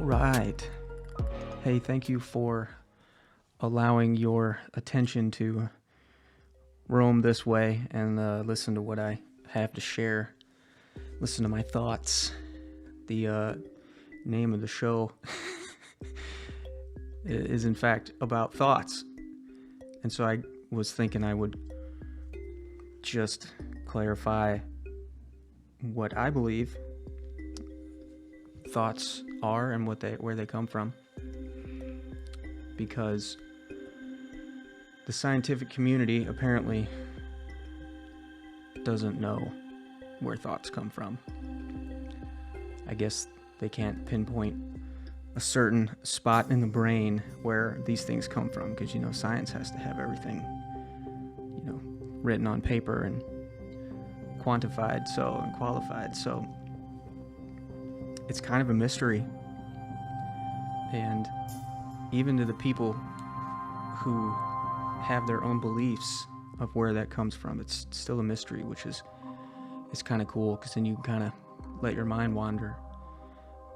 right. Hey, thank you for allowing your attention to roam this way and listen to what I have to share. Listen to my thoughts. The name of the show is, in fact, about thoughts. And so I was thinking I would just clarify what I believe thoughts are and where they come from, because the scientific community apparently doesn't know where thoughts come from. I guess they can't pinpoint a certain spot in the brain where these things come from, because science has to have everything written on paper and quantified and qualified, so it's kind of a mystery. And even to the people who have their own beliefs of where that comes from, it's still a mystery, which is kind of cool, because then you can kind of let your mind wander.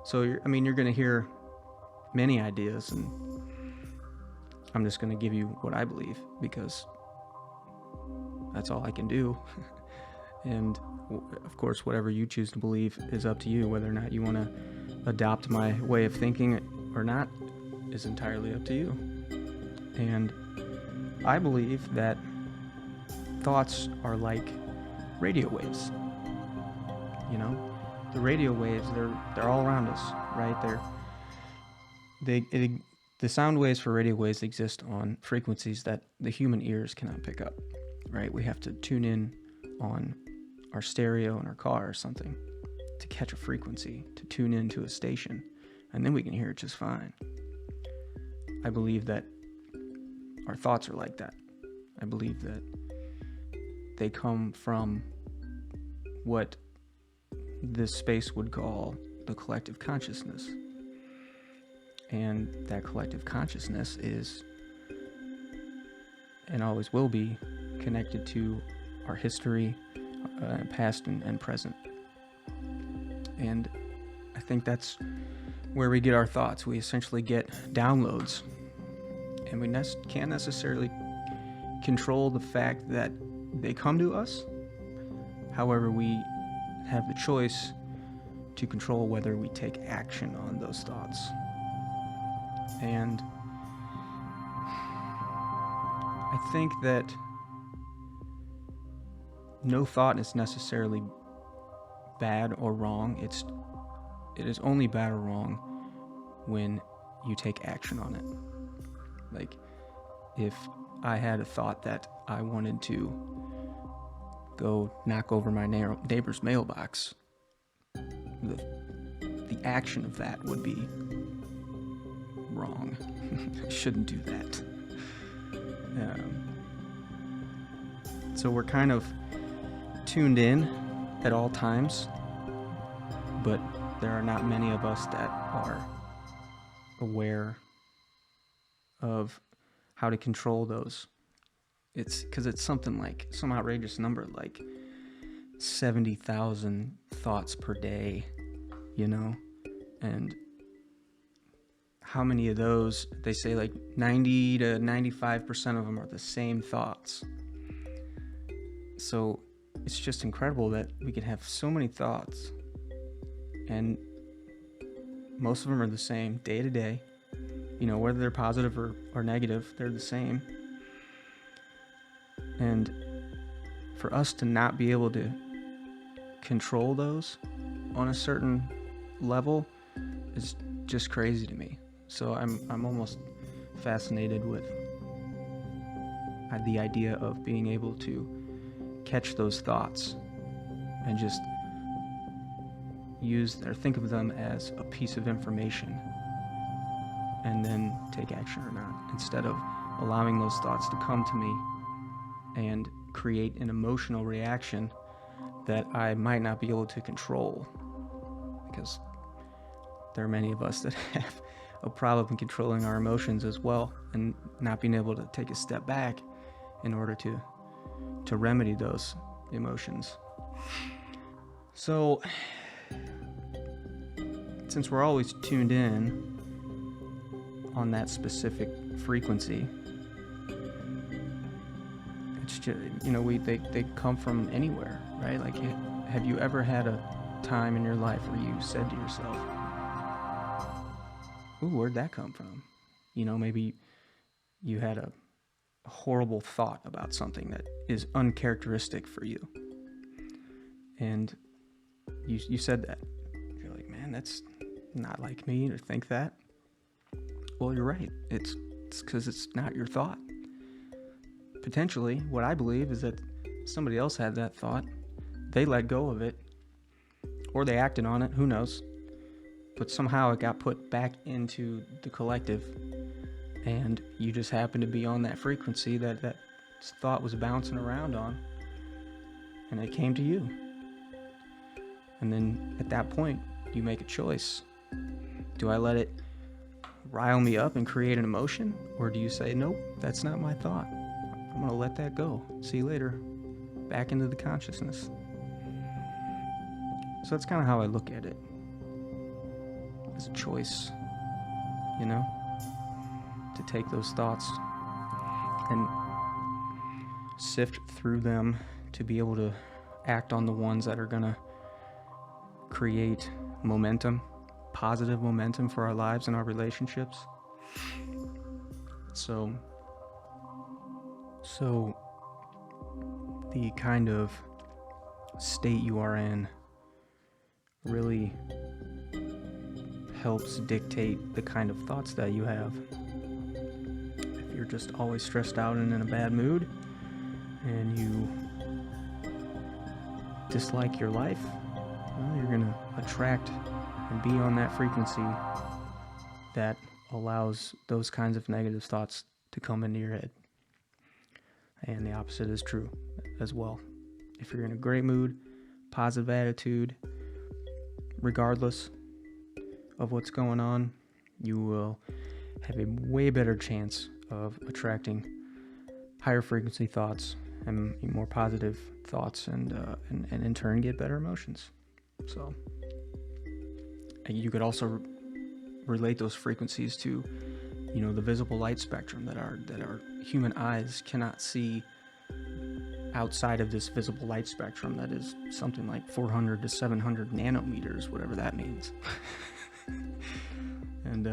So you're going to hear many ideas, and I'm just going to give you what I believe, because that's all I can do. And of course, whatever you choose to believe is up to you. Whether or not you want to adopt my way of thinking or not is entirely up to you. And I believe that thoughts are like radio waves. The radio waves, they're all around us, right? The sound waves for radio waves exist on frequencies that the human ears cannot pick up, right? We have to tune in on our stereo in our car or something to catch a frequency, to tune into a station, and then we can hear it just fine. I believe that our thoughts are like that. I believe that they come from what this space would call the collective consciousness. And that collective consciousness is, and always will be, connected to our history, past and present. And I think that's where we get our thoughts. We essentially get downloads, and we can't necessarily control the fact that they come to us. However, we have the choice to control whether we take action on those thoughts. And I think that no thought is necessarily bad or wrong. It is only bad or wrong when you take action on it. Like, if I had a thought that I wanted to go knock over my neighbor's mailbox, the action of that would be wrong. I shouldn't do that. So we're kind of tuned in at all times, but there are not many of us that are aware of how to control those. It's because it's something like some outrageous number, like 70,000 thoughts per day, and how many of those, they say like 90 to 95% of them are the same thoughts. So it's just incredible that we can have so many thoughts, and most of them are the same day to day. Whether they're positive or negative, they're the same. And for us to not be able to control those on a certain level is just crazy to me. So I'm almost fascinated with the idea of being able to catch those thoughts and just use or think of them as a piece of information and then take action or not, instead of allowing those thoughts to come to me and create an emotional reaction that I might not be able to control, because there are many of us that have a problem in controlling our emotions as well, and not being able to take a step back in order to remedy those emotions. So since we're always tuned in on that specific frequency, it's just, they come from anywhere, right? Like, have you ever had a time in your life where you said to yourself, ooh, where'd that come from? Maybe you had a horrible thought about something that is uncharacteristic for you, and you said that. You're like, man, that's not like me to think that. Well, you're right. It's because it's not your thought. Potentially, what I believe is that somebody else had that thought, they let go of it, or they acted on it, who knows, but somehow it got put back into the collective, and you just happened to be on that frequency that thought was bouncing around on, and it came to you. And then at that point, you make a choice. Do I let it rile me up and create an emotion, or do you say, nope, that's not my thought, I'm gonna let that go, see you later, back into the consciousness? So that's kind of how I look at it, as a choice, to take those thoughts and sift through them to be able to act on the ones that are gonna create momentum, positive momentum for our lives and our relationships. So the kind of state you are in really helps dictate the kind of thoughts that you have. If you're just always stressed out and in a bad mood, and you dislike your life, well, you're going to attract and be on that frequency that allows those kinds of negative thoughts to come into your head. And the opposite is true as well. If you're in a great mood, positive attitude, regardless of what's going on, you will have a way better chance of attracting higher frequency thoughts and more positive thoughts, and in turn get better emotions. So you could also relate those frequencies to, the visible light spectrum that our human eyes cannot see outside of this visible light spectrum that is something like 400 to 700 nanometers, whatever that means. And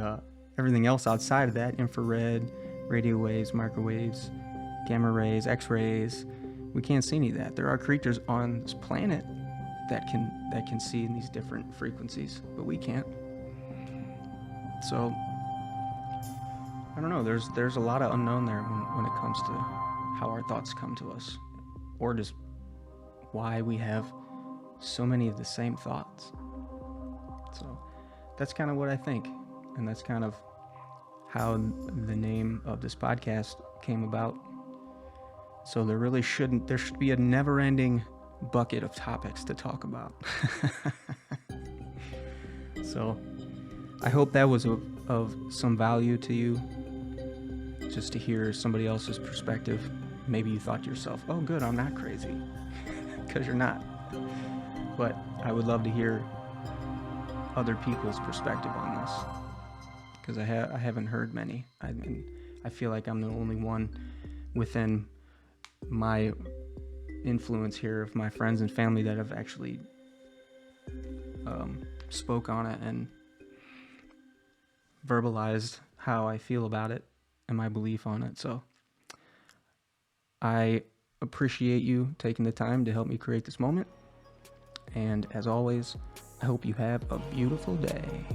everything else outside of that, infrared, radio waves, microwaves, gamma rays, x-rays, we can't see any of that. There are creatures on this planet that can see in these different frequencies, but we can't. So I don't know, there's a lot of unknown there when it comes to how our thoughts come to us, or just why we have so many of the same thoughts. So that's kind of what I think, and that's kind of how the name of this podcast came about. So there should be a never-ending bucket of topics to talk about. So I hope that was of some value to you, just to hear somebody else's perspective. Maybe you thought to yourself, oh good, I'm not crazy, because you're not. But I would love to hear other people's perspective on this, because I haven't heard many. I feel like I'm the only one within my influence here of my friends and family that have actually spoke on it and verbalized how I feel about it and my belief on it. So I appreciate you taking the time to help me create this moment. And as always, I hope you have a beautiful day.